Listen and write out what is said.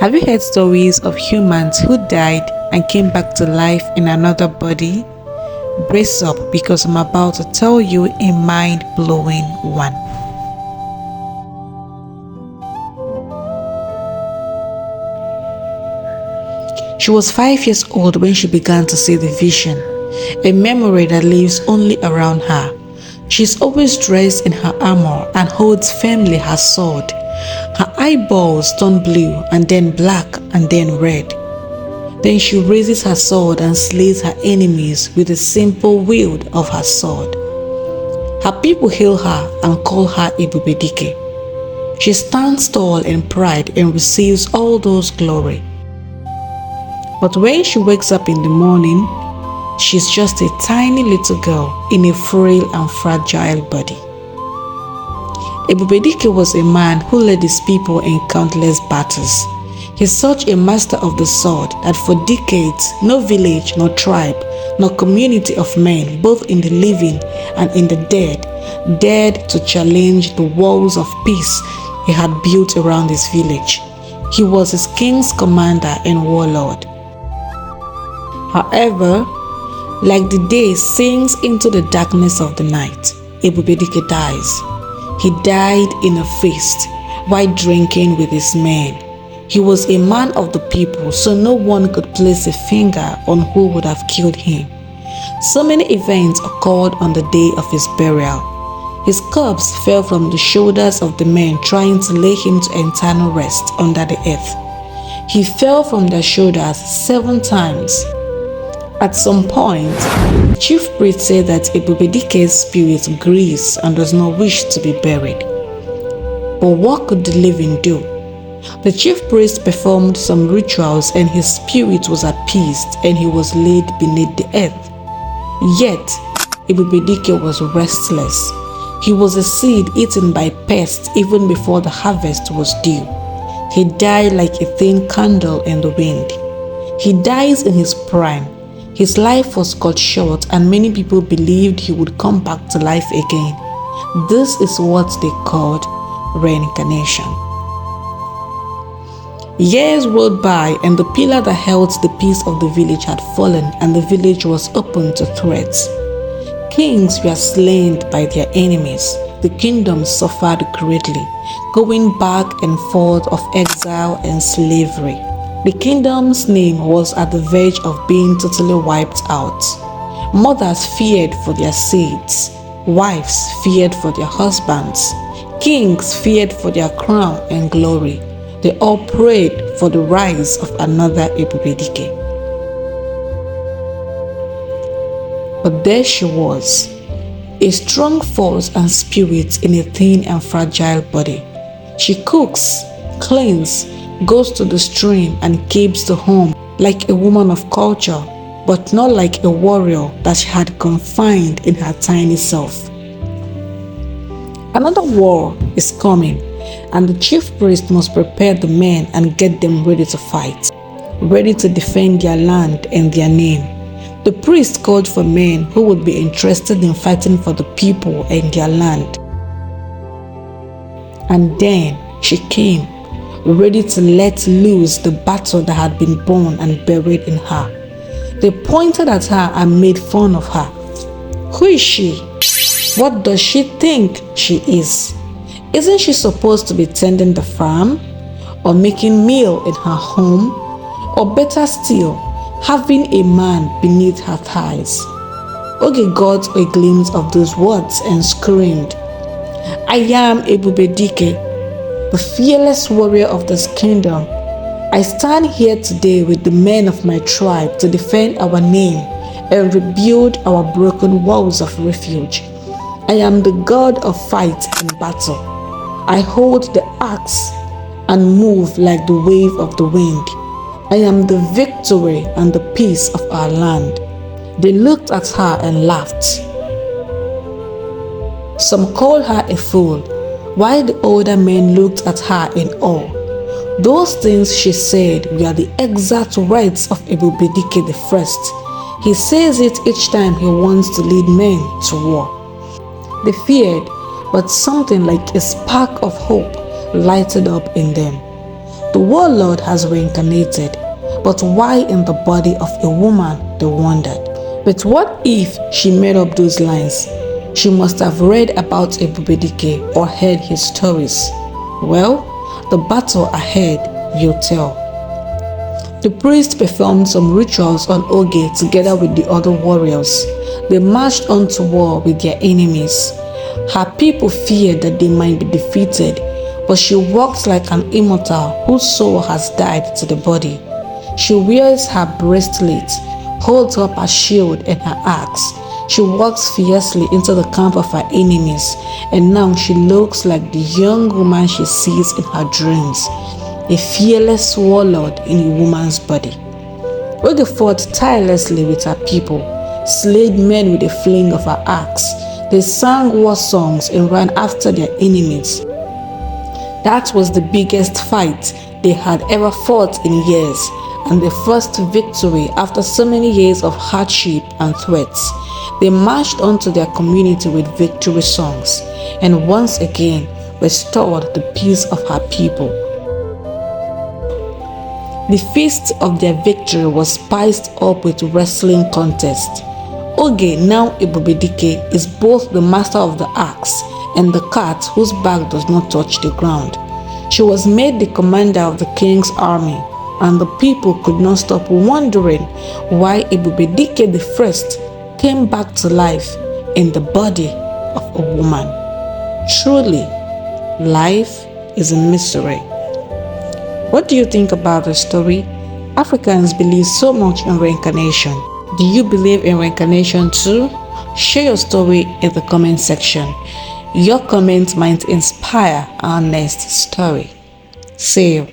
Have you heard stories of humans who died and came back to life in another body? Brace up, because I'm about to tell you a mind-blowing one. She was 5 years old when she began to see the vision, a memory that lives only around her. She's always dressed in her armor and holds firmly her sword. Her eyeballs turn blue and then black and then red. Then she raises her sword and slays her enemies with the simple wield of her sword. Her people hail her and call her Ebubedike. She stands tall in pride and receives all those glory. But when she wakes up in the morning, she's just a tiny little girl in a frail and fragile body. Ebubedike was a man who led his people in countless battles. He's such a master of the sword that for decades, no village, nor tribe, nor community of men, both in the living and in the dead, dared to challenge the walls of peace he had built around his village. He was his king's commander and warlord. However, like the day sinks into the darkness of the night, Ebubedike dies. He died in a feast while drinking with his men. He was a man of the people, so no one could place a finger on who would have killed him. So many events occurred on the day of his burial. His corpse fell from the shoulders of the men trying to lay him to eternal rest under the earth. He fell from their shoulders 7 times. At some point, the chief priest said that Ebubedike's spirit grieves and does not wish to be buried. But what could the living do? The chief priest performed some rituals and his spirit was appeased and he was laid beneath the earth. Yet, Ebubedike was restless. He was a seed eaten by pests even before the harvest was due. He died like a thin candle in the wind. He dies in his prime. His life was cut short and many people believed he would come back to life again. This is what they called reincarnation. Years rolled by and the pillar that held the peace of the village had fallen and the village was open to threats. Kings were slain by their enemies. The kingdom suffered greatly, going back and forth of exile and slavery. The kingdom's name was at the verge of being totally wiped out. Mothers feared for their seeds. Wives feared for their husbands. Kings feared for their crown and glory. They all prayed for the rise of another Ebubedike. But there she was, a strong force and spirit in a thin and fragile body. She cooks, cleans, goes to the stream and keeps the home like a woman of culture, but not like a warrior that she had confined in her tiny self. Another war is coming, and the chief priest must prepare the men and get them ready to fight, ready to defend their land and their name. The priest called for men who would be interested in fighting for the people and their land. And then she came, ready to let loose the battle that had been born and buried in her. They pointed at her and made fun of her. Who is she? What does she think she is? Isn't she supposed to be tending the farm? Or making meal in her home? Or better still, having a man beneath her thighs? Oge got a glimpse of those words and screamed, I am Ebubedike, the fearless warrior of this kingdom. I stand here today with the men of my tribe to defend our name and rebuild our broken walls of refuge. I am the god of fight and battle. I hold the axe and move like the wave of the wind. I am the victory and the peace of our land. They looked at her and laughed. Some called her a fool, while the older men looked at her in awe. Those things she said were the exact words of Ebubedike I. He says it each time he wants to lead men to war. They feared, but something like a spark of hope lighted up in them. The Warlord has reincarnated, but why in the body of a woman, they wondered. But what if she made up those lines? She must have read about Ebubedike or heard his stories. Well, the battle ahead will tell. The priest performed some rituals on Oge together with the other warriors. They marched on to war with their enemies. Her people feared that they might be defeated, but she walked like an immortal whose soul has died to the body. She wears her breastplate, holds up her shield and her axe. She walks fiercely into the camp of her enemies, and now she looks like the young woman she sees in her dreams, a fearless warlord in a woman's body. Oge fought tirelessly with her people, slayed men with a fling of her axe. They sang war songs and ran after their enemies. That was the biggest fight they had ever fought in years, and the first victory after so many years of hardship and threats. They marched onto their community with victory songs, and once again restored the peace of her people. The feast of their victory was spiced up with wrestling contest. Oge, now Ebubedike, is both the master of the axe and the cat whose back does not touch the ground. She was made the commander of the king's army, and the people could not stop wondering why Ebubedike the First came back to life in the body of a woman. Truly, life is a mystery. What do you think about the story? Africans believe so much in reincarnation. Do you believe in reincarnation too? Share your story in the comment section. Your comment might inspire our next story. See you.